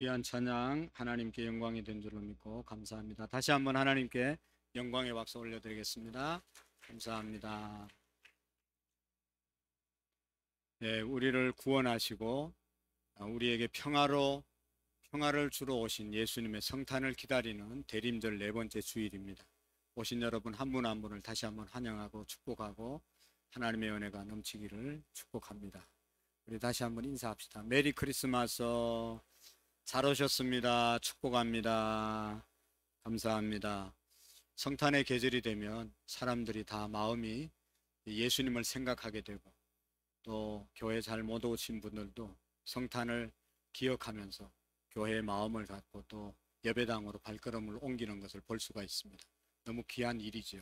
귀한 찬양 하나님께 영광이 된 줄로 믿고 감사합니다. 다시 한번 하나님께 영광의 박수 올려드리겠습니다. 감사합니다. 네, 우리를 구원하시고 우리에게 평화를 주러 오신 예수님의 성탄을 기다리는 대림절 네 번째 주일입니다. 오신 여러분 한 분 한 분을 다시 한번 환영하고 축복하고 하나님의 은혜가 넘치기를 축복합니다. 우리 다시 한번 인사합시다. 메리 크리스마스. 잘 오셨습니다. 축복합니다. 감사합니다. 성탄의 계절이 되면 사람들이 다 마음이 예수님을 생각하게 되고, 또 교회 잘 못 오신 분들도 성탄을 기억하면서 교회의 마음을 갖고 또 예배당으로 발걸음을 옮기는 것을 볼 수가 있습니다. 너무 귀한 일이죠.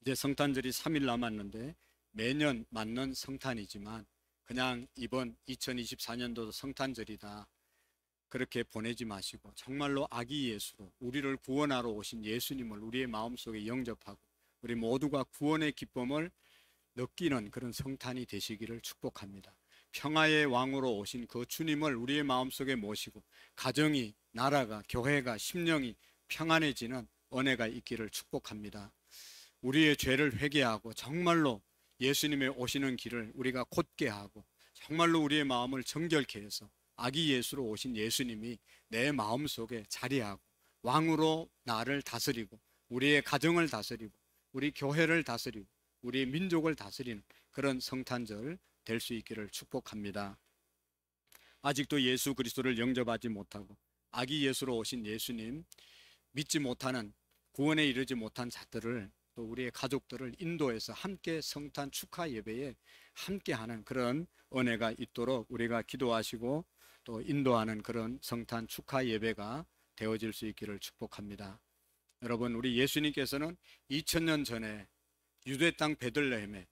이제 성탄절이 3일 남았는데 매년 맞는 성탄이지만 그냥 이번 2024년도도 성탄절이다 그렇게 보내지 마시고 정말로 아기 예수로 우리를 구원하러 오신 예수님을 우리의 마음속에 영접하고 우리 모두가 구원의 기쁨을 느끼는 그런 성탄이 되시기를 축복합니다. 평화의 왕으로 오신 그 주님을 우리의 마음속에 모시고 가정이, 나라가, 교회가, 심령이 평안해지는 은혜가 있기를 축복합니다. 우리의 죄를 회개하고 정말로 예수님의 오시는 길을 우리가 곧게 하고 정말로 우리의 마음을 정결케 해서 아기 예수로 오신 예수님이 내 마음속에 자리하고 왕으로 나를 다스리고 우리의 가정을 다스리고 우리 교회를 다스리고 우리 민족을 다스리는 그런 성탄절 될 수 있기를 축복합니다. 아직도 예수 그리스도를 영접하지 못하고 아기 예수로 오신 예수님 믿지 못하는 구원에 이르지 못한 자들을 또 우리의 가족들을 인도해서 함께 성탄 축하 예배에 함께하는 그런 은혜가 있도록 우리가 기도하시고 또 인도하는 그런 성탄 축하 예배가 되어질 수 있기를 축복합니다. 여러분, 우리 예수님께서는 2000년 전에 유대 땅 베들레헴에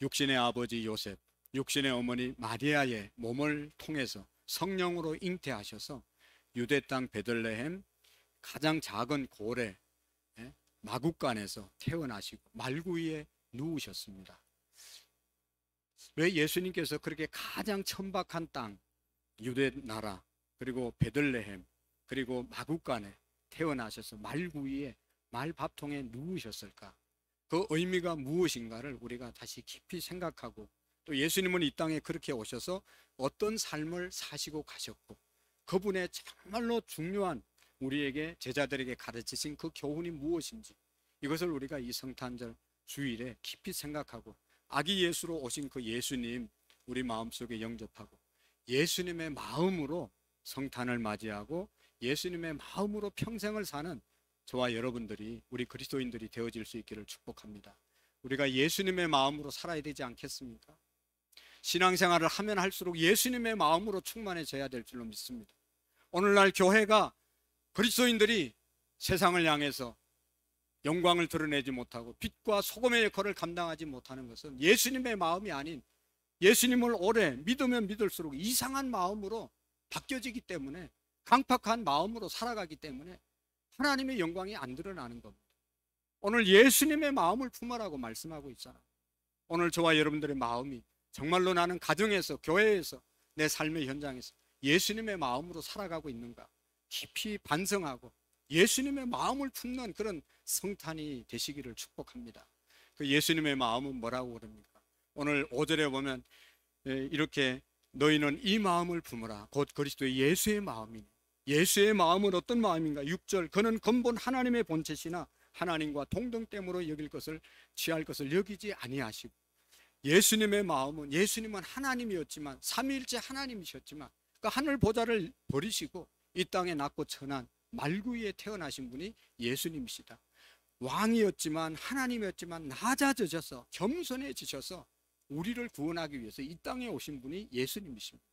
육신의 아버지 요셉, 육신의 어머니 마리아의 몸을 통해서 성령으로 잉태하셔서 유대 땅 베들레헴 가장 작은 고래 마국간에서 태어나시고 말구 위에 누우셨습니다. 왜 예수님께서 그렇게 가장 천박한 땅 유대 나라 그리고 베들레헴 그리고 마국간에 태어나셔서 말구 위에 말밥통에 누우셨을까? 그 의미가 무엇인가를 우리가 다시 깊이 생각하고 또 예수님은 이 땅에 그렇게 오셔서 어떤 삶을 사시고 가셨고 그분의 정말로 중요한 우리에게 제자들에게 가르치신 그 교훈이 무엇인지 이것을 우리가 이 성탄절 주일에 깊이 생각하고 아기 예수로 오신 그 예수님 우리 마음속에 영접하고 예수님의 마음으로 성탄을 맞이하고 예수님의 마음으로 평생을 사는 저와 여러분들이 우리 그리스도인들이 되어질 수 있기를 축복합니다. 우리가 예수님의 마음으로 살아야 되지 않겠습니까? 신앙생활을 하면 할수록 예수님의 마음으로 충만해져야 될 줄로 믿습니다. 오늘날 교회가 그리스도인들이 세상을 향해서 영광을 드러내지 못하고 빛과 소금의 역할을 감당하지 못하는 것은 예수님의 마음이 아닌 예수님을 오래 믿으면 믿을수록 이상한 마음으로 바뀌어지기 때문에 강팍한 마음으로 살아가기 때문에 하나님의 영광이 안 드러나는 겁니다. 오늘 예수님의 마음을 품으라고 말씀하고 있잖아요. 오늘 저와 여러분들의 마음이 정말로 나는 가정에서 교회에서 내 삶의 현장에서 예수님의 마음으로 살아가고 있는가 깊이 반성하고 예수님의 마음을 품는 그런 성탄이 되시기를 축복합니다. 그 예수님의 마음은 뭐라고 그럽니까? 오늘 5절에 보면 이렇게 너희는 이 마음을 품으라 곧 그리스도의 예수의 마음이니 예수의 마음은 어떤 마음인가? 6절 그는 근본 하나님의 본체시나 하나님과 동등됨으로 여길 것을 취할 것을 여기지 아니하시고 예수님의 마음은 예수님은 하나님이었지만 삼위일체 하나님이셨지만 그 하늘 보좌를 버리시고 이 땅에 낳고 천한 말구 위에 태어나신 분이 예수님이시다. 왕이었지만 하나님이었지만 낮아지셔서 겸손해지셔서 우리를 구원하기 위해서 이 땅에 오신 분이 예수님이십니다.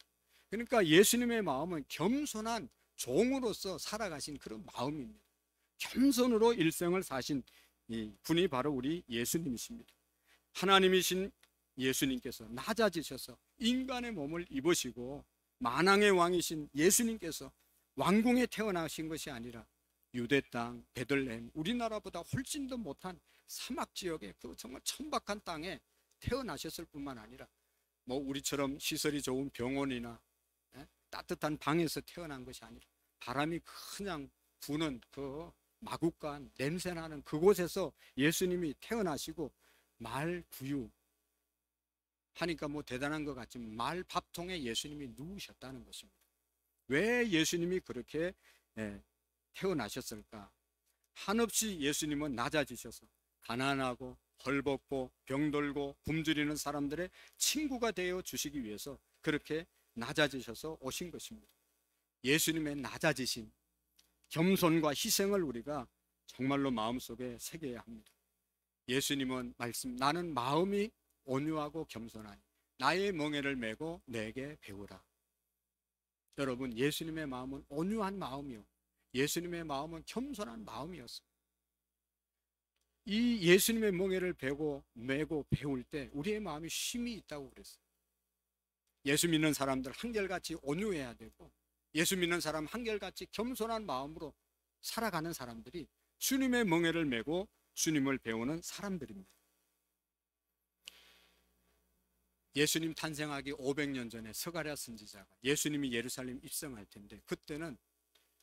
그러니까 예수님의 마음은 겸손한 종으로서 살아가신 그런 마음입니다. 겸손으로 일생을 사신 이 분이 바로 우리 예수님이십니다. 하나님이신 예수님께서 낮아지셔서 인간의 몸을 입으시고 만왕의 왕이신 예수님께서 왕궁에 태어나신 것이 아니라 유대 땅 베들레헴 우리나라보다 훨씬 더 못한 사막 지역의 그 정말 천박한 땅에 태어나셨을 뿐만 아니라 뭐 우리처럼 시설이 좋은 병원이나 따뜻한 방에서 태어난 것이 아니라 바람이 그냥 부는 그 마국간 냄새나는 그곳에서 예수님이 태어나시고 말 구유 하니까 뭐 대단한 것 같지만 말 밥통에 예수님이 누우셨다는 것입니다. 왜 예수님이 그렇게 태어나셨을까? 한없이 예수님은 낮아지셔서 가난하고 헐벗고 병들고 굶주리는 사람들의 친구가 되어 주시기 위해서 그렇게 낮아지셔서 오신 것입니다. 예수님의 낮아지신 겸손과 희생을 우리가 정말로 마음속에 새겨야 합니다. 예수님은 말씀, 나는 마음이 온유하고 겸손하니 나의 멍에를 메고 내게 배우라. 여러분, 예수님의 마음은 온유한 마음이요, 예수님의 마음은 겸손한 마음이었어요. 이 예수님의 멍에를 메고 배울 때 우리의 마음이 쉼이 있다고 그랬어요. 예수 믿는 사람들 한결같이 온유해야 되고, 예수 믿는 사람 한결같이 겸손한 마음으로 살아가는 사람들이 주님의 멍에를 메고 주님을 배우는 사람들입니다. 예수님 탄생하기 500년 전에 스가랴 선지자가 예수님이 예루살렘 입성할 텐데, 그때는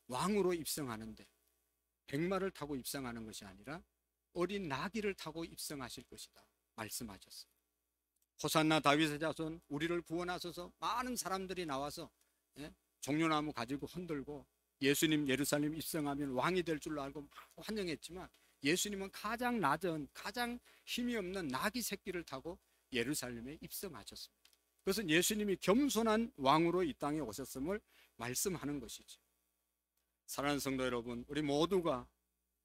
왕으로 입성하는데 백마를 타고 입성하는 것이 아니라 어린 나귀를 타고 입성하실 것이다 말씀하셨어요. 호산나 다윗의 자손 우리를 구원하소서. 많은 사람들이 나와서 종려나무 가지고 흔들고 예수님 예루살렘 입성하면 왕이 될 줄로 알고 막 환영했지만, 예수님은 가장 낮은 가장 힘이 없는 나귀 새끼를 타고 예루살렘에 입성하셨습니다. 그것은 예수님이 겸손한 왕으로 이 땅에 오셨음을 말씀하는 것이죠. 사랑하는 성도 여러분, 우리 모두가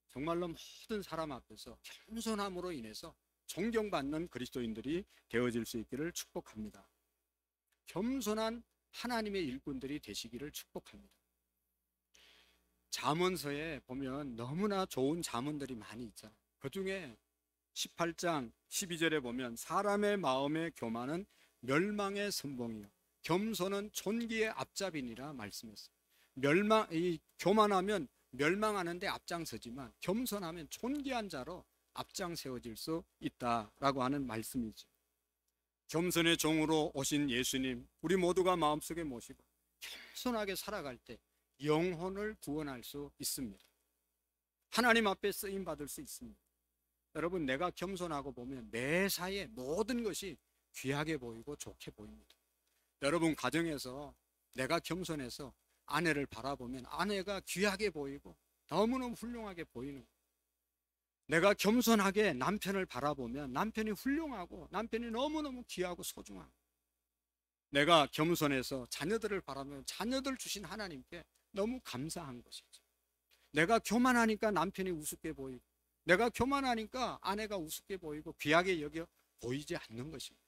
정말로 모든 사람 앞에서 겸손함으로 인해서 존경받는 그리스도인들이 되어질 수 있기를 축복합니다. 겸손한 하나님의 일꾼들이 되시기를 축복합니다. 잠언서에 보면 너무나 좋은 잠언들이 많이 있잖아요. 그 중에 18장 12절에 보면 사람의 마음의 교만은 멸망의 선봉이요 겸손은 존귀의 앞잡이니라 말씀했어요. 교만하면 멸망하는데 앞장서지만 겸손하면 존귀한 자로 앞장 세워질 수 있다라고 하는 말씀이죠. 겸손의 종으로 오신 예수님, 우리 모두가 마음속에 모시고 겸손하게 살아갈 때 영혼을 구원할 수 있습니다. 하나님 앞에 쓰임 받을 수 있습니다. 여러분, 내가 겸손하고 보면 매사에 모든 것이 귀하게 보이고 좋게 보입니다. 여러분, 가정에서 내가 겸손해서 아내를 바라보면 아내가 귀하게 보이고 너무너무 훌륭하게 보이는 거예요. 내가 겸손하게 남편을 바라보면 남편이 훌륭하고 남편이 너무너무 귀하고 소중한 거예요. 내가 겸손해서 자녀들을 바라보면 자녀들 주신 하나님께 너무 감사한 것이죠. 내가 교만하니까 남편이 우습게 보이고, 내가 교만하니까 아내가 우습게 보이고 귀하게 여겨 보이지 않는 것입니다.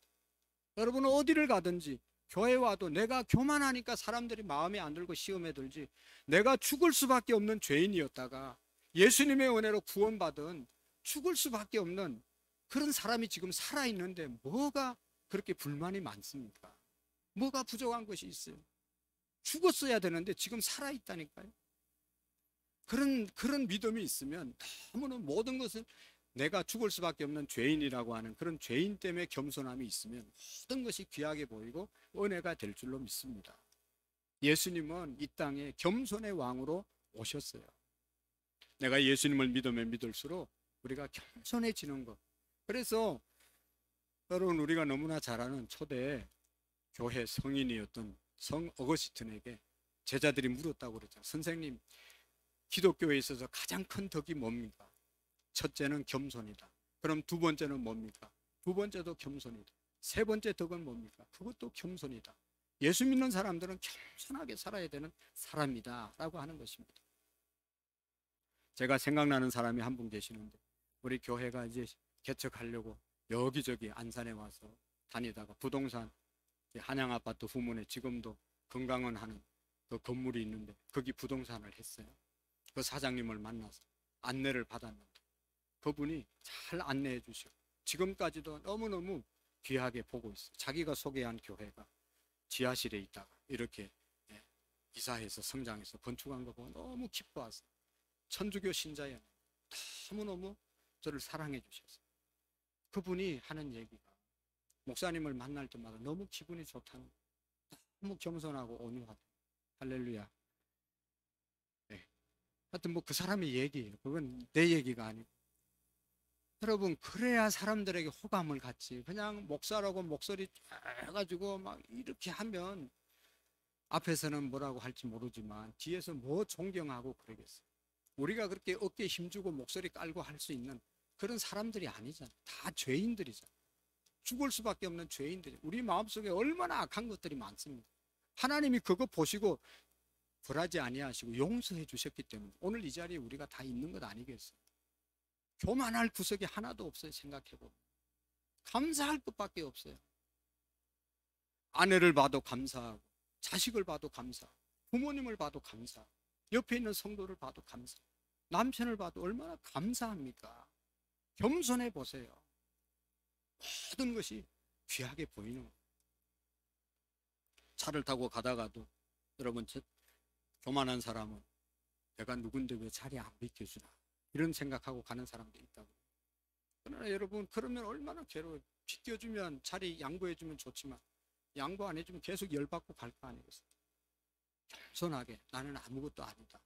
여러분은 어디를 가든지 교회 와도 내가 교만하니까 사람들이 마음에 안 들고 시험에 들지, 내가 죽을 수밖에 없는 죄인이었다가 예수님의 은혜로 구원받은 죽을 수밖에 없는 그런 사람이 지금 살아있는데 뭐가 그렇게 불만이 많습니까? 뭐가 부족한 것이 있어요? 죽었어야 되는데 지금 살아있다니까요. 그런 믿음이 있으면 너무나 모든 것은 내가 죽을 수밖에 없는 죄인이라고 하는 그런 죄인 때문에 겸손함이 있으면 모든 것이 귀하게 보이고 은혜가 될 줄로 믿습니다. 예수님은 이 땅에 겸손의 왕으로 오셨어요. 내가 예수님을 믿으면 믿을수록 우리가 겸손해지는 것. 그래서 여러분, 우리가 너무나 잘 아는 초대 교회 성인이었던 성 어거스틴에게 제자들이 물었다고 그랬죠. 선생님, 기독교에 있어서 가장 큰 덕이 뭡니까? 첫째는 겸손이다. 그럼 두 번째는 뭡니까? 두 번째도 겸손이다. 세 번째 덕은 뭡니까? 그것도 겸손이다. 예수 믿는 사람들은 겸손하게 살아야 되는 사람이다 라고 하는 것입니다. 제가 생각나는 사람이 한 분 계시는데, 우리 교회가 이제 개척하려고 여기저기 안산에 와서 다니다가 부동산 한양아파트 후문에 지금도 건강원 하는 그 건물이 있는데 거기 부동산을 했어요. 그 사장님을 만나서 안내를 받았는데 그분이 잘 안내해 주시고 지금까지도 너무너무 귀하게 보고 있어요. 자기가 소개한 교회가 지하실에 있다가 이렇게 이사해서 성장해서 건축한 거 보고 너무 기뻐하세요. 천주교 신자예요. 너무너무 저를 사랑해 주셨어요. 그분이 하는 얘기가 목사님을 만날 때마다 너무 기분이 좋다는 거예요. 너무 겸손하고 온유하다. 할렐루야. 네. 하여튼 뭐 그 사람의 얘기예요. 그건 내 얘기가 아니고. 여러분, 그래야 사람들에게 호감을 갖지. 그냥 목사라고 목소리 해가지고 막 이렇게 하면 앞에서는 뭐라고 할지 모르지만 뒤에서 뭐 존경하고 그러겠어요. 우리가 그렇게 어깨에 힘주고 목소리 깔고 할 수 있는 그런 사람들이 아니잖아요. 다 죄인들이잖아요. 죽을 수밖에 없는 죄인들이. 우리 마음속에 얼마나 악한 것들이 많습니다. 하나님이 그거 보시고 벌하지 아니하시고 용서해 주셨기 때문에 오늘 이 자리에 우리가 다 있는 것 아니겠어요? 교만할 구석이 하나도 없어요. 생각해보면 감사할 것밖에 없어요. 아내를 봐도 감사하고, 자식을 봐도 감사하고, 부모님을 봐도 감사하고, 옆에 있는 성도를 봐도 감사하고, 남편을 봐도 얼마나 감사합니까? 겸손해 보세요. 모든 것이 귀하게 보이는 거예요. 차를 타고 가다가도 여러분, 교만한 사람은 내가 누군데 왜 자리 안 비켜주나 이런 생각하고 가는 사람도 있다고. 그러나 여러분, 그러면 얼마나 괴로워요. 비켜주면 자리 양보해주면 좋지만 양보 안 해주면 계속 열받고 갈 거 아니겠어요? 겸손하게 나는 아무것도 아니다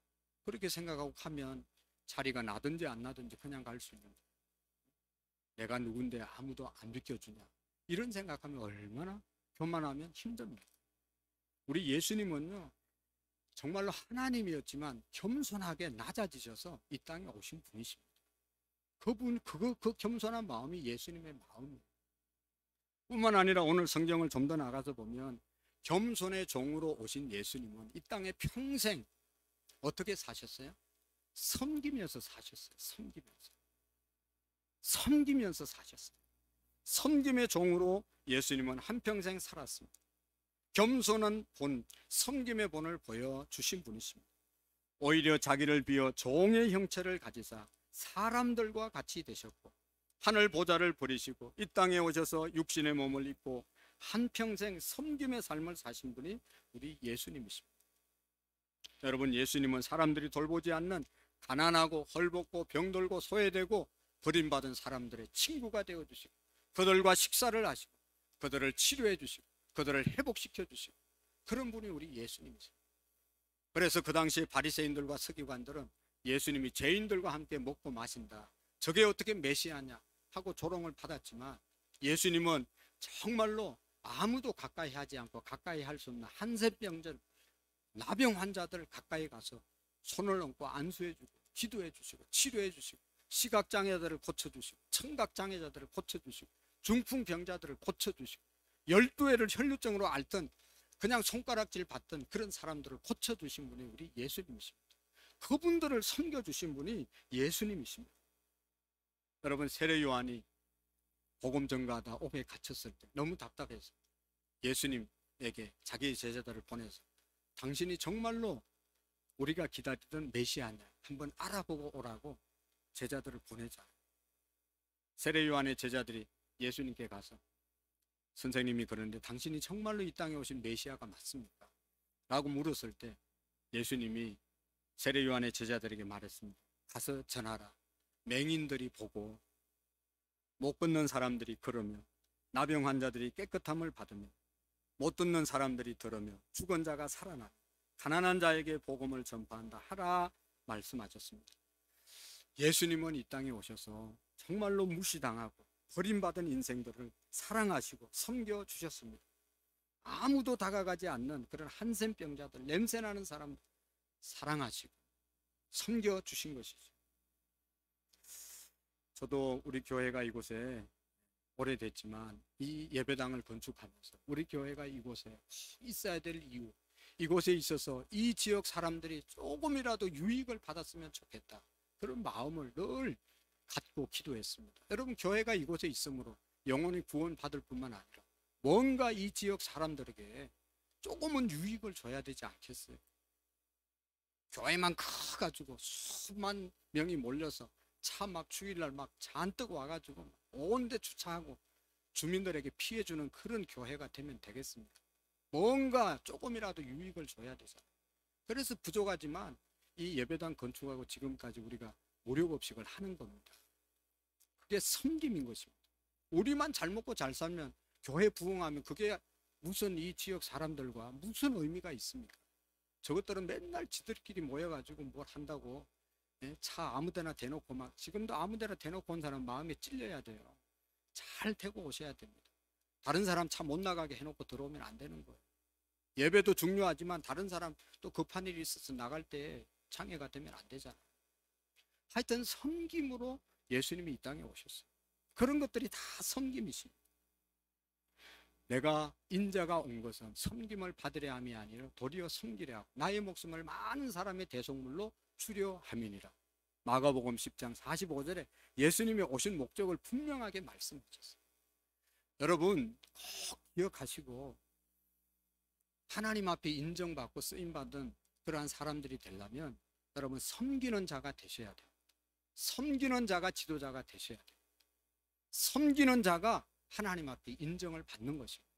그렇게 생각하고 가면 자리가 나든지 안 나든지 그냥 갈 수 있는데, 내가 누군데 아무도 안 비켜주냐 이런 생각하면 얼마나 교만하면 힘듭니다. 우리 예수님은요 정말로 하나님이었지만 겸손하게 낮아지셔서 이 땅에 오신 분이십니다. 그 겸손한 마음이 예수님의 마음이에요. 뿐만 아니라 오늘 성경을 좀 더 나가서 보면 겸손의 종으로 오신 예수님은 이 땅에 평생 어떻게 사셨어요? 섬기면서 사셨어요. 섬기면서 사셨어요. 섬김의 종으로 예수님은 한평생 살았습니다. 겸손한 본, 섬김의 본을 보여주신 분이십니다. 오히려 자기를 비워 종의 형체를 가지사 사람들과 같이 되셨고, 하늘 보좌를 버리시고 이 땅에 오셔서 육신의 몸을 입고 한평생 섬김의 삶을 사신 분이 우리 예수님이십니다. 여러분, 예수님은 사람들이 돌보지 않는 가난하고 헐벗고 병들고 소외되고 버림받은 사람들의 친구가 되어주시고, 그들과 식사를 하시고 그들을 치료해 주시고 그들을 회복시켜 주시고, 그런 분이 우리 예수님이세요. 그래서 그 당시에 바리새인들과 서기관들은 예수님이 죄인들과 함께 먹고 마신다, 저게 어떻게 메시아냐 하고 조롱을 받았지만, 예수님은 정말로 아무도 가까이 하지 않고 가까이 할 수 없는 한센병전 나병 환자들 가까이 가서 손을 얹고 안수해 주고 기도해 주시고 치료해 주시고, 시각장애자들을 고쳐주시고 청각장애자들을 고쳐주시고 중풍병자들을 고쳐주시고, 12회를 혈루증으로 앓던 그냥 손가락질 받던 그런 사람들을 고쳐주신 분이 우리 예수님이십니다. 그분들을 섬겨주신 분이 예수님이십니다. 여러분, 세례 요한이 복음 전가하다 옥에 갇혔을 때 너무 답답해서 예수님에게 자기 제자들을 보내서 당신이 정말로 우리가 기다리던 메시아냐 한번 알아보고 오라고 제자들을 보내자. 세례 요한의 제자들이 예수님께 가서 선생님이 그러는데 당신이 정말로 이 땅에 오신 메시아가 맞습니까? 라고 물었을 때 예수님이 세례 요한의 제자들에게 말했습니다. 가서 전하라. 맹인들이 보고 못 걷는 사람들이 걸으며 나병 환자들이 깨끗함을 받으며 못 듣는 사람들이 들으며 죽은 자가 살아나 가난한 자에게 복음을 전파한다 하라 말씀하셨습니다. 예수님은 이 땅에 오셔서 정말로 무시당하고 버림받은 인생들을 사랑하시고 섬겨주셨습니다. 아무도 다가가지 않는 그런 한센병자들, 냄새나는 사람들 사랑하시고 섬겨주신 것이죠. 저도 우리 교회가 이곳에 오래됐지만 이 예배당을 건축하면서 우리 교회가 이곳에 있어야 될 이유, 이곳에 있어서 이 지역 사람들이 조금이라도 유익을 받았으면 좋겠다, 그런 마음을 늘 갖고 기도했습니다. 여러분, 교회가 이곳에 있으므로 영혼이 구원받을 뿐만 아니라 뭔가 이 지역 사람들에게 조금은 유익을 줘야 되지 않겠어요? 교회만 커가지고 수만 명이 몰려서 차 막 주일날 막 잔뜩 와가지고 온 데 주차하고 주민들에게 피해주는 그런 교회가 되면 되겠습니까? 뭔가 조금이라도 유익을 줘야 되잖아요. 그래서 부족하지만 이 예배당 건축하고 지금까지 우리가 무료급식을 하는 겁니다. 그게 섬김인 것입니다. 우리만 잘 먹고 잘 살면, 교회 부흥하면 그게 무슨 이 지역 사람들과 무슨 의미가 있습니까? 저것들은 맨날 지들끼리 모여가지고 뭘 한다고, 예? 차 아무데나 대놓고 막, 지금도 아무데나 대놓고 온 사람 마음에 찔려야 돼요. 잘 대고 오셔야 됩니다. 다른 사람 차 못 나가게 해놓고 들어오면 안 되는 거예요. 예배도 중요하지만 다른 사람 또 급한 일이 있어서 나갈 때 장애가 되면 안 되잖아요. 하여튼 섬김으로 예수님이 이 땅에 오셨어요. 그런 것들이 다 섬김이십니다. 내가 인자가 온 것은 섬김을 받으려 함이 아니라 도리어 섬기려 하고 나의 목숨을 많은 사람의 대속물로 주려 함이니라. 마가복음 10장 45절에 예수님이 오신 목적을 분명하게 말씀하셨어요. 여러분 꼭 기억하시고, 하나님 앞에 인정받고 쓰임받은 그러한 사람들이 되려면 여러분 섬기는 자가 되셔야 돼요. 섬기는 자가 지도자가 되셔야 돼요. 섬기는 자가 하나님 앞에 인정을 받는 것입니다.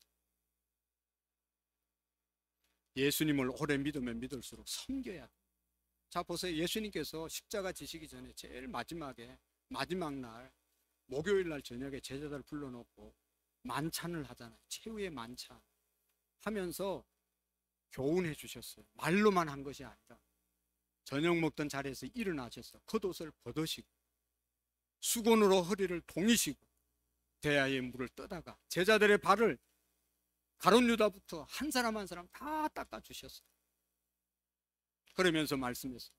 예수님을 오래 믿으면 믿을수록 섬겨야 돼요. 자 보세요. 예수님께서 십자가 지시기 전에 제일 마지막에, 마지막 날 목요일 날 저녁에 제자들 불러놓고 만찬을 하잖아요. 최후의 만찬 하면서 교훈해 주셨어요. 말로만 한 것이 아니라 저녁 먹던 자리에서 일어나셔서 겉옷을 벗으시고 수건으로 허리를 동이시고 대야의 물을 떠다가 제자들의 발을 가룟 유다부터 한 사람 한 사람 다 닦아 주셨어요. 그러면서 말씀했어요.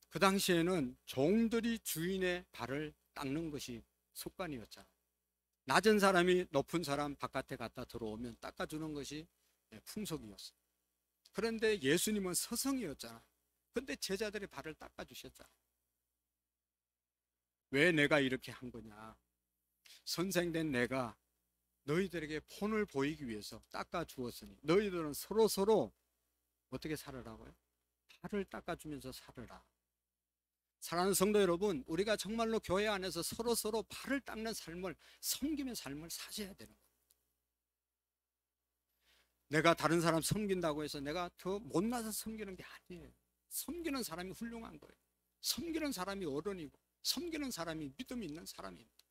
그 당시에는 종들이 주인의 발을 닦는 것이 습관이었잖아요. 낮은 사람이 높은 사람 바깥에 갖다 들어오면 닦아주는 것이 풍속이었어요. 그런데 예수님은 서성이었잖아요. 근데 제자들의 발을 닦아주셨잖아요. 왜 내가 이렇게 한 거냐? 선생된 내가 너희들에게 본을 보이기 위해서 닦아주었으니 너희들은 서로 어떻게 살으라고요? 발을 닦아주면서 살으라. 사랑하는 성도 여러분, 우리가 정말로 교회 안에서 서로 발을 닦는 삶을, 섬김의 삶을 사셔야 되는 거예요. 내가 다른 사람 섬긴다고 해서 내가 더 못나서 섬기는 게 아니에요. 섬기는 사람이 훌륭한 거예요. 섬기는 사람이 어른이고 섬기는 사람이 믿음 있는 사람입니다.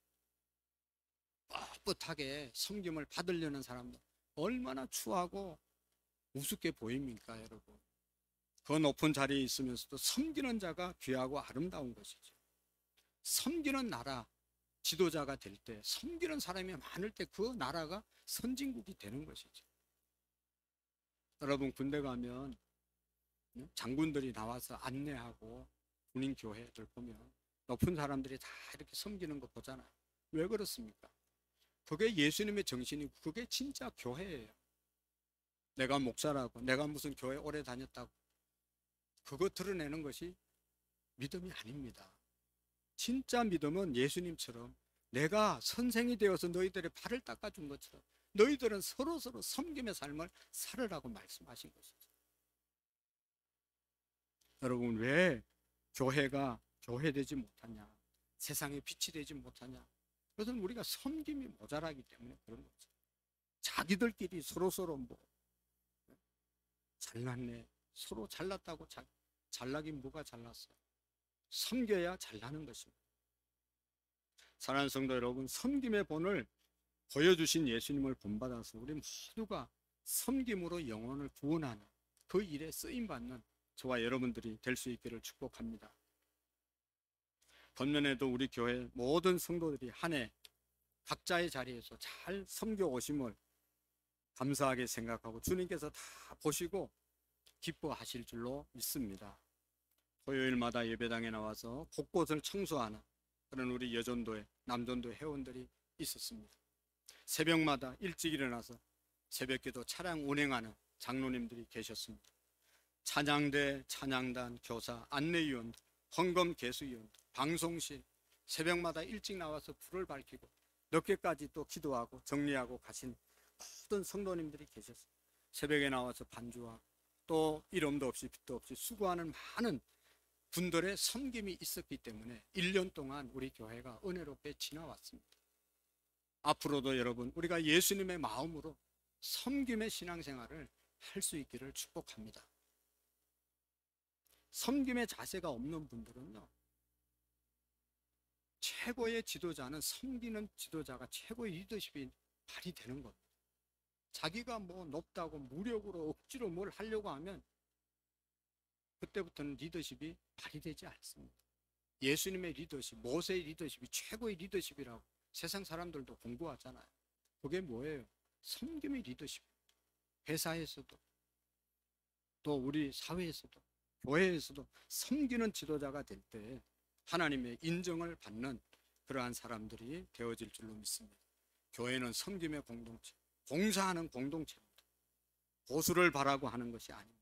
뻣뻣하게 섬김을 받으려는 사람들 얼마나 추하고 우습게 보입니까, 여러분? 그 높은 자리에 있으면서도 섬기는 자가 귀하고 아름다운 것이죠. 섬기는 나라 지도자가 될 때, 섬기는 사람이 많을 때 그 나라가 선진국이 되는 것이죠. 여러분 군대 가면 장군들이 나와서 안내하고 군인 교회들 보면 높은 사람들이 다 이렇게 섬기는 거 보잖아요. 왜 그렇습니까? 그게 예수님의 정신이고 그게 진짜 교회예요. 내가 목사라고, 내가 무슨 교회 오래 다녔다고 그거 드러내는 것이 믿음이 아닙니다. 진짜 믿음은 예수님처럼 내가 선생이 되어서 너희들의 발을 닦아준 것처럼 너희들은 서로 섬김의 삶을 살으라고 말씀하신 것이죠. 여러분 왜 교회가 교회되지 못하냐, 세상에 빛이 되지 못하냐? 그것은 우리가 섬김이 모자라기 때문에 그런 거죠. 자기들끼리 서로 뭐 잘났네, 서로 잘났다고 잘나긴 뭐가 잘났어요. 섬겨야 잘나는 것입니다. 사랑하는 성도 여러분, 섬김의 본을 보여주신 예수님을 본받아서 우리 모두가 섬김으로 영혼을 구원하는 그 일에 쓰임받는 저와 여러분들이 될 수 있기를 축복합니다. 번면에도 우리 교회 모든 성도들이 한 해 각자의 자리에서 잘 섬겨 오심을 감사하게 생각하고 주님께서 다 보시고 기뻐하실 줄로 믿습니다. 토요일마다 예배당에 나와서 곳곳을 청소하는 그런 우리 여전도회, 남전도회 회원들이 있었습니다. 새벽마다 일찍 일어나서 새벽기도 차량 운행하는 장로님들이 계셨습니다. 찬양대, 찬양단, 교사, 안내위원, 헌금 개수위원, 방송실 새벽마다 일찍 나와서 불을 밝히고 늦게까지 또 기도하고 정리하고 가신 모든 성도님들이 계셨어요. 새벽에 나와서 반주하고 또 이름도 없이 빛도 없이 수고하는 많은 분들의 섬김이 있었기 때문에 1년 동안 우리 교회가 은혜롭게 지나왔습니다. 앞으로도 여러분 우리가 예수님의 마음으로 섬김의 신앙생활을 할 수 있기를 축복합니다. 섬김의 자세가 없는 분들은요, 최고의 지도자는 섬기는 지도자가 최고의 리더십이 발휘되는 겁니다. 자기가 뭐 높다고 무력으로 억지로 뭘 하려고 하면 그때부터는 리더십이 발휘되지 않습니다. 예수님의 리더십, 모세의 리더십이 최고의 리더십이라고 세상 사람들도 공부하잖아요. 그게 뭐예요? 섬김의 리더십입니다. 회사에서도 또 우리 사회에서도 교회에서도 섬기는 지도자가 될 때 하나님의 인정을 받는 그러한 사람들이 되어질 줄로 믿습니다. 교회는 섬김의 공동체, 봉사하는 공동체입니다. 보수를 바라고 하는 것이 아닙니다.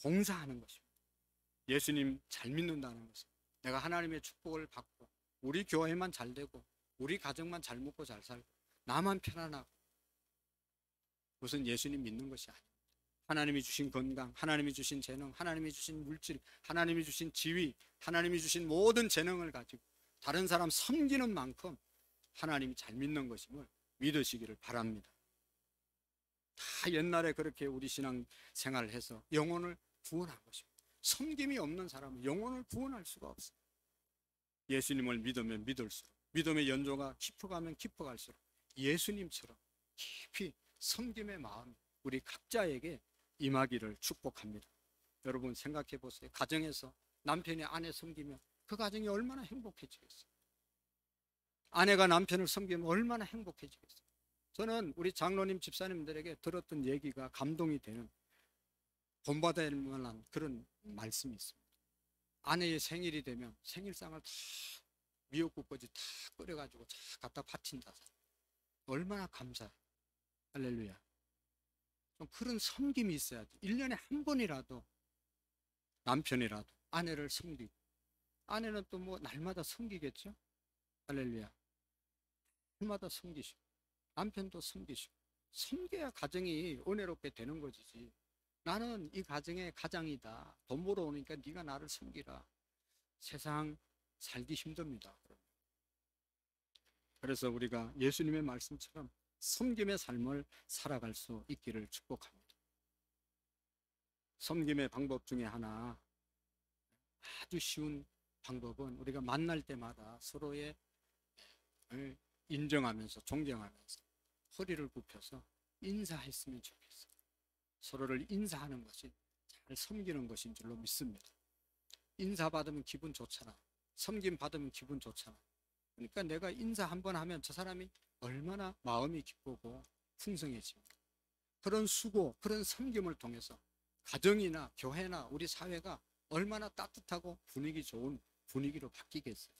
봉사하는 것입니다. 예수님 잘 믿는다는 것은 내가 하나님의 축복을 받고 우리 교회만 잘 되고 우리 가정만 잘 먹고 잘 살고 나만 편안하고, 그것은 예수님 믿는 것이 아닙니다. 하나님이 주신 건강, 하나님이 주신 재능, 하나님이 주신 물질, 하나님이 주신 지위, 하나님이 주신 모든 재능을 가지고 다른 사람 섬기는 만큼 하나님이 잘 믿는 것임을 믿으시기를 바랍니다. 다 옛날에 그렇게 우리 신앙 생활을 해서 영혼을 구원한 것입니다. 섬김이 없는 사람은 영혼을 구원할 수가 없어요. 예수님을 믿으면 믿을수록, 믿음의 연조가 깊어가면 깊어갈수록 예수님처럼 깊이 섬김의 마음이 우리 각자에게 임하기를 축복합니다. 여러분 생각해 보세요. 가정에서 남편이 아내 섬기면 그 가정이 얼마나 행복해지겠어요? 아내가 남편을 섬기면 얼마나 행복해지겠어요? 저는 우리 장로님 집사님들에게 들었던 얘기가 감동이 되는, 본받아야 할 만한 그런 말씀이 있습니다. 아내의 생일이 되면 생일상을 다 미역국까지 다 끓여가지고 다 갖다 바친다. 얼마나 감사해. 할렐루야. 좀 그런 섬김이 있어야지. 1년에 한 번이라도 남편이라도 아내를 섬기고, 아내는 또 뭐 날마다 섬기겠죠. 할렐루야. 날마다 섬기시고 남편도 섬기시고, 섬겨야 가정이 은혜롭게 되는 것이지. 나는 이 가정의 가장이다, 돈 벌어오니까 네가 나를 섬기라. 세상 살기 힘듭니다. 그래서 우리가 예수님의 말씀처럼 섬김의 삶을 살아갈 수 있기를 축복합니다. 섬김의 방법 중에 하나, 아주 쉬운 방법은 우리가 만날 때마다 서로의 인정하면서 존경하면서 허리를 굽혀서 인사했으면 좋겠어요. 서로를 인사하는 것이 잘 섬기는 것인 줄로 믿습니다. 인사받으면 기분 좋잖아. 섬김 받으면 기분 좋잖아. 그러니까 내가 인사 한번 하면 저 사람이 얼마나 마음이 기쁘고 풍성해집니다. 그런 수고, 그런 섬김을 통해서 가정이나 교회나 우리 사회가 얼마나 따뜻하고 분위기 좋은 분위기로 바뀌겠어요.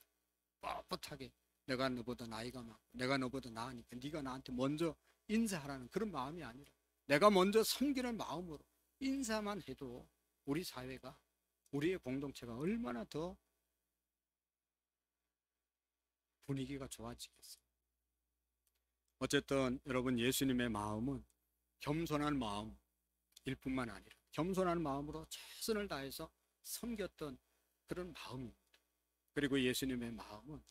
뻣뻣하게 내가 너보다 나이가 많고 내가 너보다 나으니까 네가 나한테 먼저 인사하라는 그런 마음이 아니라 내가 먼저 섬기는 마음으로 인사만 해도 우리 사회가, 우리의 공동체가 얼마나 더 분위기가 좋아지겠어요. 어쨌든 여러분, 예수님의 마음은 겸손한 마음일 뿐만 아니라 겸손한 마음으로 최선을 다해서 섬겼던 그런 마음입니다. 그리고 예수님의 마음은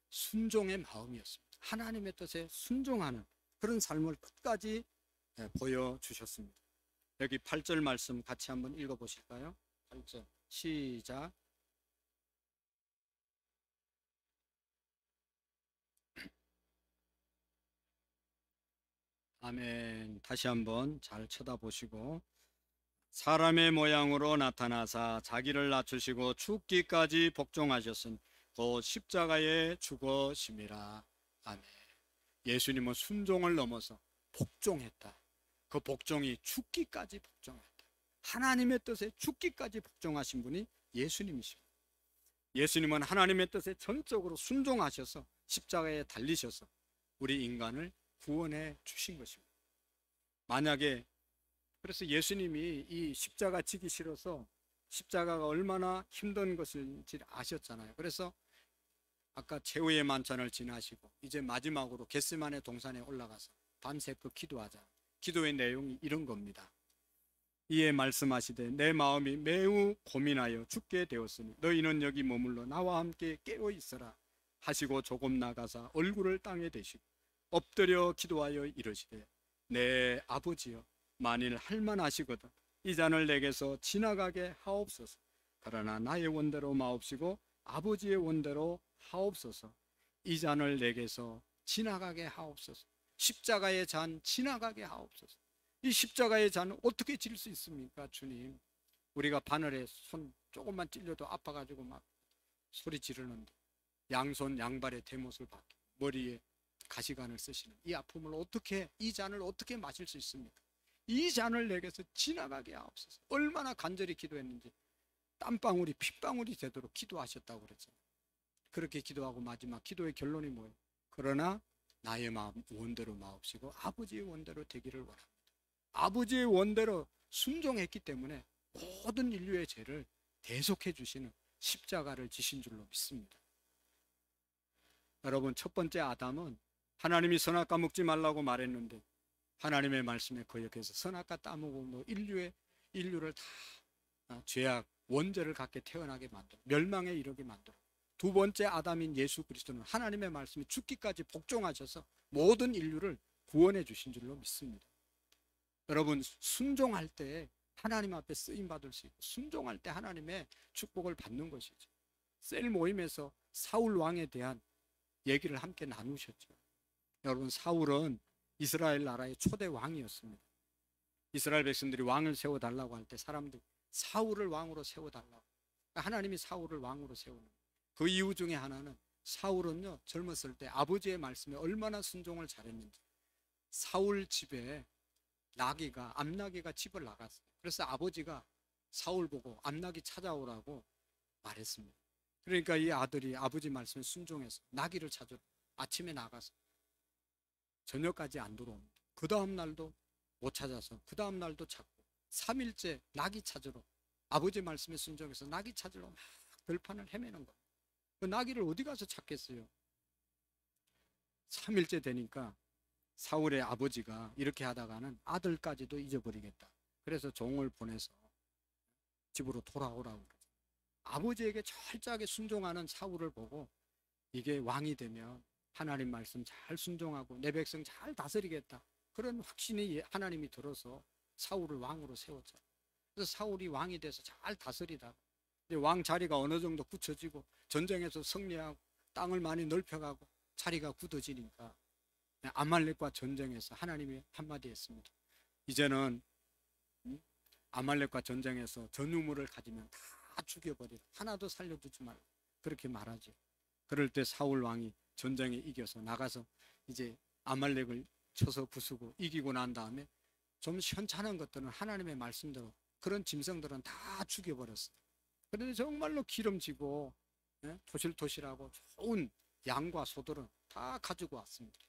순종의 마음이었습니다. 하나님의 뜻에 순종하는 그런 삶을 끝까지 보여주셨습니다. 여기 8절 말씀 같이 한번 읽어보실까요? 8절 시작. 아멘. 다시 한번 잘 쳐다보시고, 사람의 모양으로 나타나사 자기를 낮추시고 죽기까지 복종하셨으니 곧 십자가에 죽으심이라. 아멘. 예수님은 순종을 넘어서 복종했다. 그 복종이 죽기까지 복종했다. 하나님의 뜻에 죽기까지 복종하신 분이 예수님이십니다. 예수님은 하나님의 뜻에 전적으로 순종하셔서 십자가에 달리셔서 우리 인간을 구원해 주신 것입니다. 만약에, 그래서 예수님이 이 십자가 지기 싫어서 십자가가 얼마나 힘든 것인지 아셨잖아요. 그래서 아까 최후의 만찬을 지나시고 이제 마지막으로 겟세마네 동산에 올라가서 밤새고 기도하자. 기도의 내용이 이런 겁니다. 이에 말씀하시되 내 마음이 매우 고민하여 죽게 되었으니 너희는 여기 머물러 나와 함께 깨어 있어라 하시고 조금 나가사 얼굴을 땅에 대시고 엎드려 기도하여 이르시되 내 아버지여, 만일 할만하시거든 이 잔을 내게서 지나가게 하옵소서. 그러나 나의 원대로 마옵시고 아버지의 원대로 하옵소서. 이 잔을 내게서 지나가게 하옵소서. 십자가의 잔 지나가게 하옵소서. 이 십자가의 잔을 어떻게 질 수 있습니까? 주님, 우리가 바늘에 손 조금만 찔려도 아파가지고 막 소리 지르는데 양손 양발의 대못을 받고 머리에 가시관을 쓰시는 이 아픔을 어떻게, 이 잔을 어떻게 마실 수 있습니까? 이 잔을 내게서 지나가게 하옵소서. 얼마나 간절히 기도했는지 땀방울이 핏방울이 되도록 기도하셨다고 그랬잖아요. 그렇게 기도하고 마지막 기도의 결론이 뭐예요? 그러나 나의 마음 원대로 마옵시고 아버지의 원대로 되기를 원합니다. 아버지의 원대로 순종했기 때문에 모든 인류의 죄를 대속해 주시는 십자가를 지신 줄로 믿습니다. 여러분, 첫 번째 아담은 하나님이 선악과 먹지 말라고 말했는데 하나님의 말씀에 거역해서 선악과 따먹고 인류를 다 죄악 원죄를 갖게 태어나게 만들어 멸망에 이르게 만들어. 두 번째 아담인 예수 그리스도는 하나님의 말씀이 죽기까지 복종하셔서 모든 인류를 구원해 주신 줄로 믿습니다. 여러분, 순종할 때 하나님 앞에 쓰임 받을 수 있고 순종할 때 하나님의 축복을 받는 것이죠. 셀 모임에서 사울 왕에 대한 얘기를 함께 나누셨죠. 여러분, 사울은 이스라엘 나라의 초대 왕이었습니다. 이스라엘 백성들이 왕을 세워달라고 할 때 사람들이 사울을 왕으로 세워달라고, 하나님이 사울을 왕으로 세우는 그 이유 중에 하나는 사울은요, 젊었을 때 아버지의 말씀에 얼마나 순종을 잘했는지. 사울 집에 암나귀가 집을 나갔어요. 그래서 아버지가 사울 보고 암나귀 찾아오라고 말했습니다. 그러니까 이 아들이 아버지 말씀에 순종해서 나귀를 찾으러 아침에 나가서 저녁까지 안 들어옵니다. 그 다음 날도 못 찾아서 그 다음 날도 찾고 3일째 나귀 찾으러, 아버지 말씀에 순종해서 나귀 찾으러 막 들판을 헤매는 거예요. 그 나귀를 어디 가서 찾겠어요? 3일째 되니까 사울의 아버지가 이렇게 하다가는 아들까지도 잊어버리겠다. 그래서 종을 보내서 집으로 돌아오라고 그러죠. 아버지에게 철저하게 순종하는 사울을 보고 이게 왕이 되면 하나님 말씀 잘 순종하고 내 백성 잘 다스리겠다, 그런 확신이 하나님이 들어서 사울을 왕으로 세웠죠. 그래서 사울이 왕이 돼서 잘 다스리다가 왕 자리가 어느 정도 굳혀지고 전쟁에서 승리하고 땅을 많이 넓혀가고 자리가 굳어지니까 아말렉과 전쟁에서 하나님이 한마디 했습니다. 이제는 아말렉과 전쟁에서 전유물을 가지면 다 죽여버리라, 하나도 살려두지 말라, 그렇게 말하죠. 그럴 때 사울 왕이 전쟁에 이겨서 나가서 이제 아말렉을 쳐서 부수고 이기고 난 다음에 좀 현찮은 것들은 하나님의 말씀대로 그런 짐승들은 다 죽여버렸어요. 그런데 정말로 기름지고 토실토실하고 좋은 양과 소들은 다 가지고 왔습니다.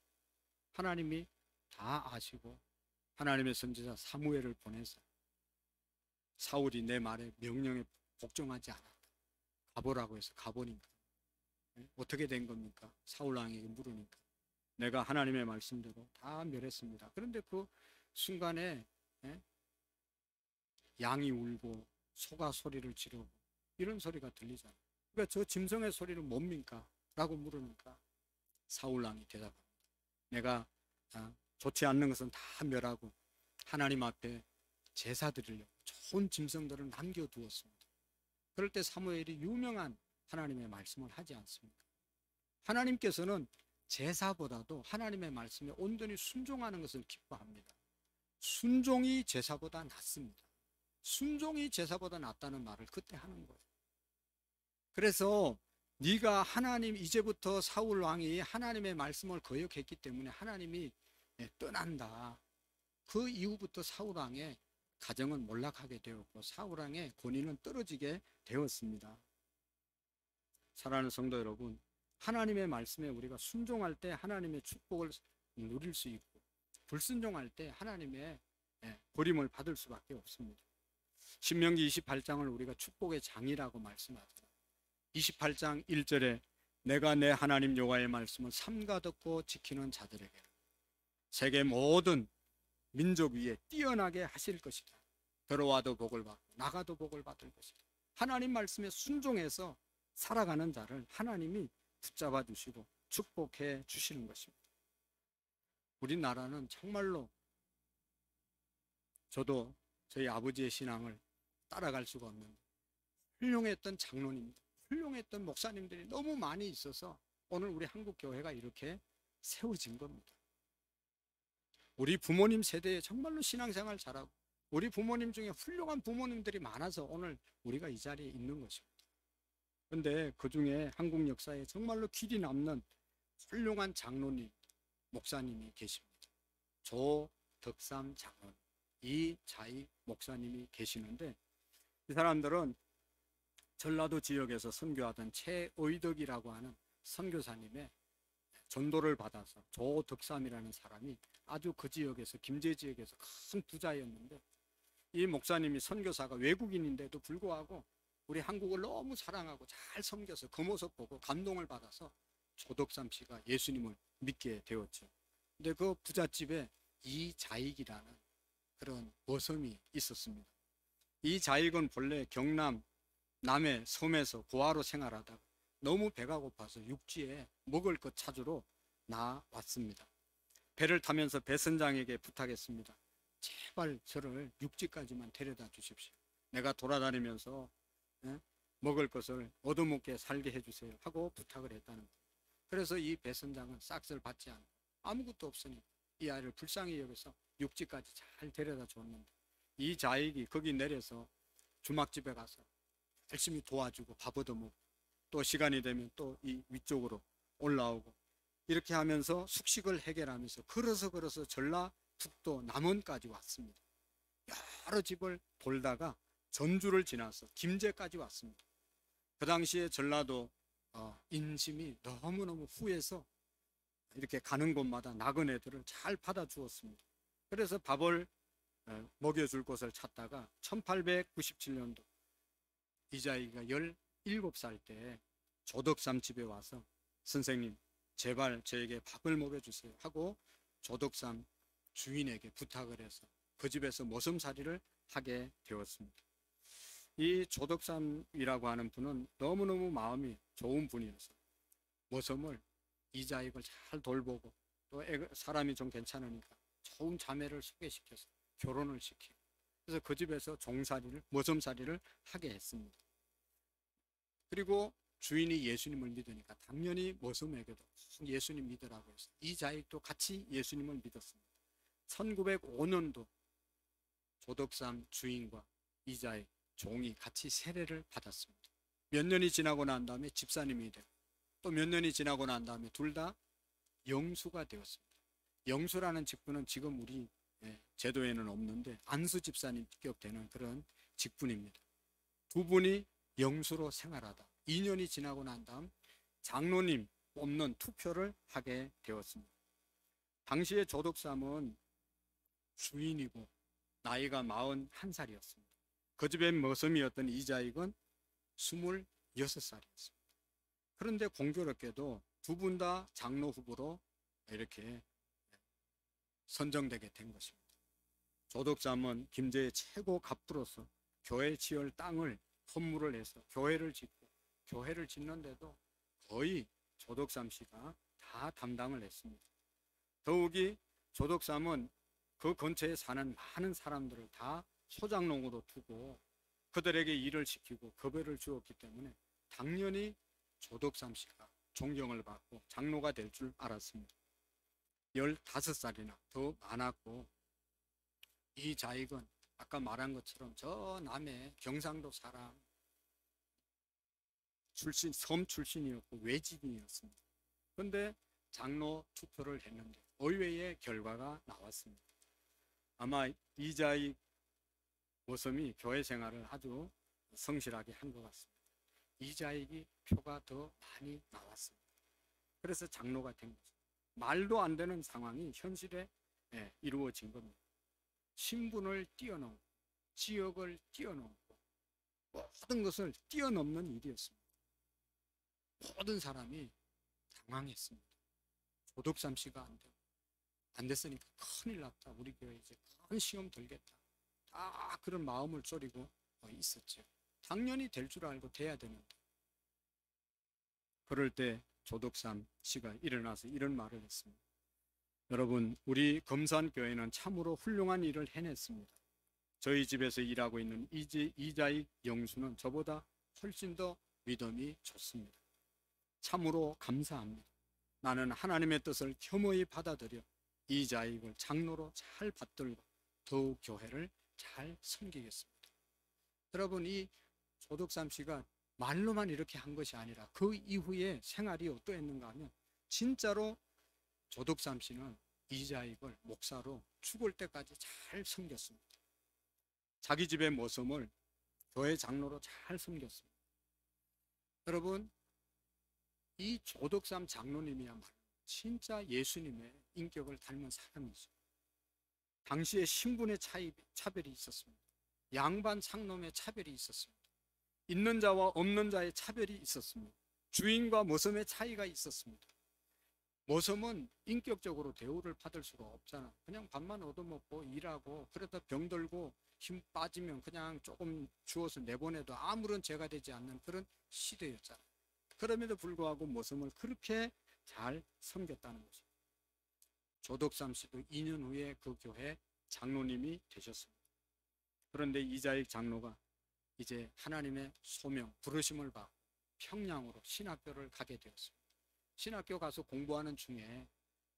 하나님이 다 아시고 하나님의 선지자 사무엘을 보내서 사울이 내 말에 명령에 복종하지 않았다, 가보라고 해서 가보니까 어떻게 된 겁니까? 사울 왕에게 물으니까 내가 하나님의 말씀대로 다 멸했습니다. 그런데 그 순간에 양이 울고 소가 소리를 지르고 이런 소리가 들리잖아요. 그러니까 저 짐승의 소리는 뭡니까? 라고 물으니까 사울 왕이 대답합니다. 내가 좋지 않는 것은 다 멸하고 하나님 앞에 제사 드리려고 좋은 짐승들을 남겨두었습니다. 그럴 때 사무엘이 유명한 하나님의 말씀을 하지 않습니까? 하나님께서는 제사보다도 하나님의 말씀에 온전히 순종하는 것을 기뻐합니다. 순종이 제사보다 낫습니다. 순종이 제사보다 낫다는 말을 그때 하는 거예요. 그래서 네가 하나님, 이제부터 사울 왕이 하나님의 말씀을 거역했기 때문에 하나님이 떠난다. 그 이후부터 사울 왕의 가정은 몰락하게 되었고 사울 왕의 권위는 떨어지게 되었습니다. 사랑하는 성도 여러분, 하나님의 말씀에 우리가 순종할 때 하나님의 축복을 누릴 수 있고 불순종할 때 하나님의 버림을 받을 수밖에 없습니다. 신명기 28장을 우리가 축복의 장이라고 말씀하잖아요. 28장 1절에 내가 내 하나님 여호와의 말씀을 삼가 듣고 지키는 자들에게 세계 모든 민족 위에 뛰어나게 하실 것이다. 들어와도 복을 받고 나가도 복을 받을 것이다. 하나님 말씀에 순종해서 살아가는 자를 하나님이 붙잡아 주시고 축복해 주시는 것입니다. 우리나라는 정말로 저도 저희 아버지의 신앙을 따라갈 수가 없는 훌륭했던 장로님들, 훌륭했던 목사님들이 너무 많이 있어서 오늘 우리 한국교회가 이렇게 세워진 겁니다. 우리 부모님 세대에 정말로 신앙생활 잘하고 우리 부모님 중에 훌륭한 부모님들이 많아서 오늘 우리가 이 자리에 있는 것입니다. 그런데 그 중에 한국 역사에 정말로 길이 남는 훌륭한 장로님, 목사님이 계십니다. 조덕삼 장로님, 이자익 목사님이 계시는데, 이 사람들은 전라도 지역에서 선교하던 최의덕이라고 하는 선교사님의 전도를 받아서 조덕삼이라는 사람이 아주 그 지역에서, 김제 지역에서 큰 부자였는데, 이 목사님이 선교사가 외국인인데도 불구하고 우리 한국을 너무 사랑하고 잘 섬겨서 그 모습 보고 감동을 받아서 조덕삼 씨가 예수님을 믿게 되었죠. 근데 그 부잣집에 이자익이라는 그런 머슴이 있었습니다. 이자익은 본래 경남 남해 섬에서 고아로 생활하다가 너무 배가 고파서 육지에 먹을 것 찾으러 나왔습니다. 배를 타면서 배선장에게 부탁했습니다. 제발 저를 육지까지만 데려다 주십시오. 내가 돌아다니면서 먹을 것을 얻어먹게 살게 해주세요 하고 부탁을 했다는 거예요. 그래서 이 배선장은 싹쓸 받지 않고 아무것도 없으니 이 아이를 불쌍히 여겨서 육지까지 잘 데려다 줬는데, 이 자익이 거기 내려서 주막집에 가서 열심히 도와주고 밥 얻어먹고, 또 시간이 되면 또 이 위쪽으로 올라오고, 이렇게 하면서 숙식을 해결하면서 걸어서 전라북도 남원까지 왔습니다. 여러 집을 돌다가 전주를 지나서 김제까지 왔습니다. 그 당시에 전라도 인심이 너무너무 후해서 이렇게 가는 곳마다 나그네들을 잘 받아주었습니다. 그래서 밥을 먹여줄 곳을 찾다가 1897년도 이자익이가 17살 때 조덕삼 집에 와서 선생님 제발 저에게 밥을 먹여주세요 하고 조덕삼 주인에게 부탁을 해서 그 집에서 머슴살이를 하게 되었습니다. 이 조덕삼이라고 하는 분은 너무너무 마음이 좋은 분이어서 머슴을 이자익을 잘 돌보고, 또 사람이 좀 괜찮으니까 좋은 자매를 소개시켜서 결혼을 시키고, 그래서 그 집에서 머슴살이를 하게 했습니다. 그리고 주인이 예수님을 믿으니까 당연히 머슴에게도 예수님 믿으라고 해서 이자익도 같이 예수님을 믿었습니다. 1905년도 조덕삼 주인과 이자익 종이 같이 세례를 받았습니다. 몇 년이 지나고 난 다음에 집사님이 되고, 또 몇 년이 지나고 난 다음에 둘 다 영수가 되었습니다. 영수라는 직분은 지금 우리 제도에는 없는데 안수 집사님급 되는 그런 직분입니다. 두 분이 영수로 생활하다 2년이 지나고 난 다음 장로님 뽑는 투표를 하게 되었습니다. 당시에 조덕삼은 주인이고 나이가 41살이었습니다. 그 집의 머슴이었던 이자익은 26살이었습니다. 그런데 공교롭게도 두 분 다 장로 후보로 이렇게 선정되게 된 것입니다. 조덕삼은 김제의 최고 갑부로서 교회 지을 땅을 헌물을 해서 교회를 짓고, 교회를 짓는데도 거의 조덕삼 씨가 다 담당을 했습니다. 더욱이 조덕삼은 그 근처에 사는 많은 사람들을 다 소장농으로 두고 그들에게 일을 시키고 급여를 주었기 때문에 당연히 조덕삼 씨가 존경을 받고 장로가 될 줄 알았습니다. 15살이나 더 많았고, 이 자익은 아까 말한 것처럼 저 남해 경상도 사람 출신, 섬 출신이었고 외지인이었습니다. 그런데 장로 투표를 했는데 의외의 결과가 나왔습니다. 아마 이자익 머슴이 교회 생활을 아주 성실하게 한 것 같습니다. 이자익이 표가 더 많이 나왔습니다. 그래서 장로가 된 거죠. 말도 안 되는 상황이 현실에 이루어진 겁니다. 신분을 뛰어넘고 지역을 뛰어넘고 모든 것을 뛰어넘는 일이었습니다. 모든 사람이 당황했습니다. 조덕삼 씨가 안 됐으니까 큰일 났다. 우리 교회 이제 큰 시험 들겠다. 다 그런 마음을 졸이고 있었죠. 당연히 될 줄 알고 돼야 되는데. 그럴 때 조덕삼 씨가 일어나서 이런 말을 했습니다. 여러분, 우리 금산교회는 참으로 훌륭한 일을 해냈습니다. 저희 집에서 일하고 있는 이자익 영수는 저보다 훨씬 더 믿음이 좋습니다. 참으로 감사합니다. 나는 하나님의 뜻을 겸허히 받아들여 이자익을 장로로 잘 받들고 더욱 교회를 잘 섬기겠습니다. 여러분, 이 조덕삼 씨가 말로만 이렇게 한 것이 아니라 그 이후에 생활이 어떠했는가 하면 진짜로 조덕삼 씨는 이자익을 목사로 죽을 때까지 잘 섬겼습니다. 자기 집의 모섬을 교회 장로로 잘 섬겼습니다. 여러분, 이 조덕삼 장로님이야말로 진짜 예수님의 인격을 닮은 사람이죠. 당시에 신분의 차별이 있었습니다. 양반 상놈의 차별이 있었습니다. 있는 자와 없는 자의 차별이 있었습니다. 주인과 모섬의 차이가 있었습니다. 모섬은 인격적으로 대우를 받을 수가 없잖아. 그냥 밥만 얻어먹고 일하고 그러다 병들고 힘 빠지면 그냥 조금 주워서 내보내도 아무런 죄가 되지 않는 그런 시대였잖아. 그럼에도 불구하고 모섬을 그렇게 잘 섬겼다는 것입니다. 조덕삼 씨도 2년 후에 그 교회 장로님이 되셨습니다. 그런데 이자익 장로가 이제 하나님의 소명, 부르심을 받고 평양으로 신학교를 가게 되었습니다. 신학교 가서 공부하는 중에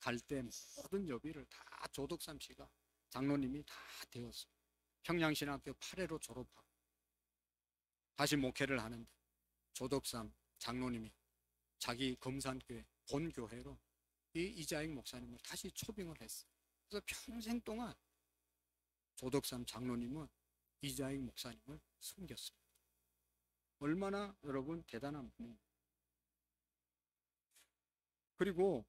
갈 때 모든 여비를 다 조덕삼 씨가 장로님이 다 되었습니다. 평양신학교 8회로 졸업하고 다시 목회를 하는데 조덕삼 장로님이 자기 검산교회 본교회로 이 이자익 목사님을 다시 초빙을 했어요. 그래서 평생 동안 조덕삼 장로님은 이자익 목사님을 섬겼습니다. 얼마나 여러분 대단한 분입니다. 그리고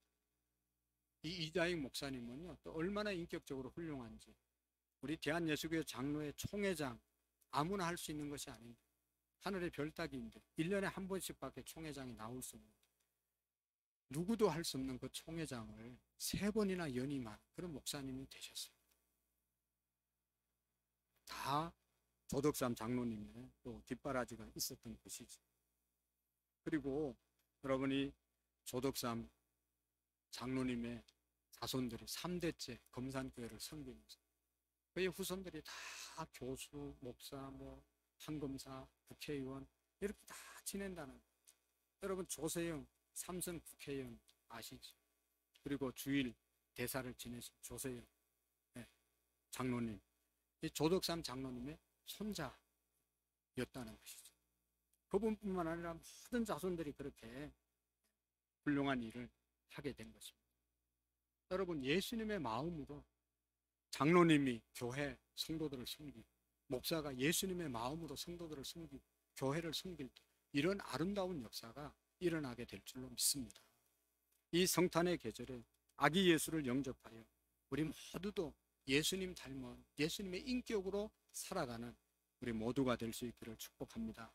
이 이자익 목사님은요, 또 얼마나 인격적으로 훌륭한지, 우리 대한예수교회 장로회 총회장 아무나 할 수 있는 것이 아닙니다. 하늘의 별 따기인데 1년에 한 번씩밖에 총회장이 나올 수 없는, 누구도 할 수 없는 그 총회장을 3번이나 연임한 그런 목사님이 되셨습니다. 다 조덕삼 장로님의 또 뒷바라지가 있었던 것이죠. 그리고 여러분이 조덕삼 장로님의 자손들이 3대째 검산교회를 섬기면서 그의 후손들이 다 교수, 목사, 판검사, 국회의원 이렇게 다 지낸다는 거죠. 여러분, 조세영 삼선 국회의원 아시죠? 그리고 주일 대사를 지내신 조세영 장로님, 이 조덕삼 장로님의 손자였다는 것이죠. 그분뿐만 아니라 모든 자손들이 그렇게 훌륭한 일을 하게 된 것입니다. 여러분, 예수님의 마음으로 장로님이 교회 성도들을 섬기고 목사가 예수님의 마음으로 성도들을 섬기고 교회를 섬길 때 이런 아름다운 역사가 일어나게 될 줄로 믿습니다. 이 성탄의 계절에 아기 예수를 영접하여 우리 모두도 예수님 닮은 예수님의 인격으로 살아가는 우리 모두가 될 수 있기를 축복합니다.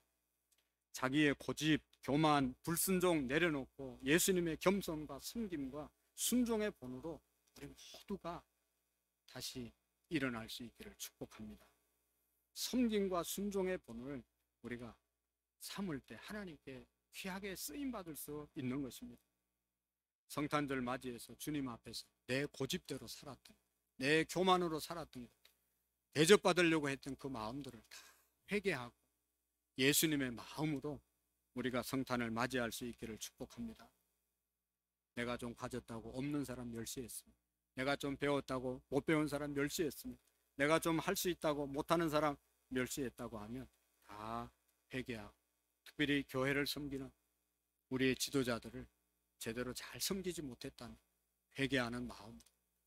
자기의 고집, 교만, 불순종 내려놓고 예수님의 겸손과 섬김과 순종의 본으로 우리 모두가 다시 일어날 수 있기를 축복합니다. 섬김과 순종의 본을 우리가 삼을 때 하나님께 귀하게 쓰임받을 수 있는 것입니다. 성탄절 맞이해서 주님 앞에서 내 고집대로 살았던, 내 교만으로 살았던 것, 대접받으려고 했던 그 마음들을 다 회개하고 예수님의 마음으로 우리가 성탄을 맞이할 수 있기를 축복합니다. 내가 좀 가졌다고 없는 사람 멸시했습니다. 내가 좀 배웠다고 못 배운 사람 멸시했습니다. 내가 좀 할 수 있다고 못하는 사람 멸시했다고 하면 다 회개하고, 특별히 교회를 섬기는 우리의 지도자들을 제대로 잘 섬기지 못했다는 회개하는 마음,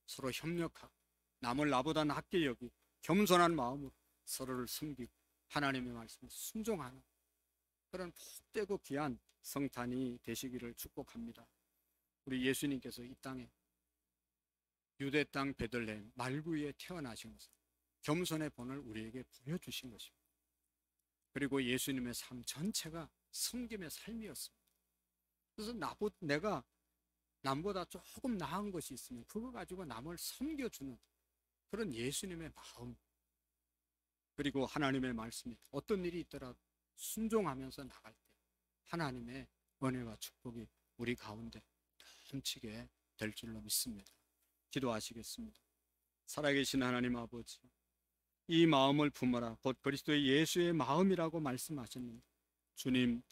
서로 협력하고 남을 나보다 낮게 여기 겸손한 마음으로 서로를 섬기고 하나님의 말씀에 순종하는 그런 복되고 귀한 성탄이 되시기를 축복합니다. 우리 예수님께서 이 땅에 유대 땅 베들레헴 말구에 태어나신 것은 겸손의 본을 우리에게 보여주신 것입니다. 그리고 예수님의 삶 전체가 섬김의 삶이었습니다. 그래서 내가 남보다 조금 나은 것이 있으면 그거 가지고 남을 섬겨주는 그런 예수님의 마음, 그리고 하나님의 말씀이 어떤 일이 있더라도 순종하면서 나갈 때 하나님의 은혜와 축복이 우리 가운데 넘치게 될 줄로 믿습니다. 기도하시겠습니다. 살아계신 하나님 아버지, 이 마음을 품어라 곧 그리스도의 예수의 마음이라고 말씀하셨는데 주님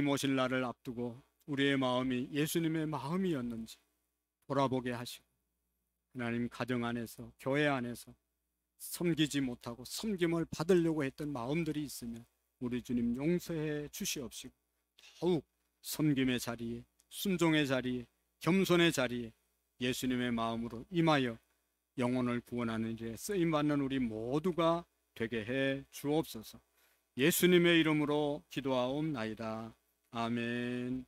오실 날을 앞두고 우리의 마음이 예수님의 마음이었는지 돌아보게 하시고 하나님 가정 안에서 교회 안에서 섬기지 못하고 섬김을 받으려고 했던 마음들이 있으면 우리 주님 용서해 주시옵시고 더욱 섬김의 자리에, 순종의 자리에, 겸손의 자리에 예수님의 마음으로 임하여 영혼을 구원하는 일에 쓰임받는 우리 모두가 되게 해 주옵소서. 예수님의 이름으로 기도하옵나이다. 아멘.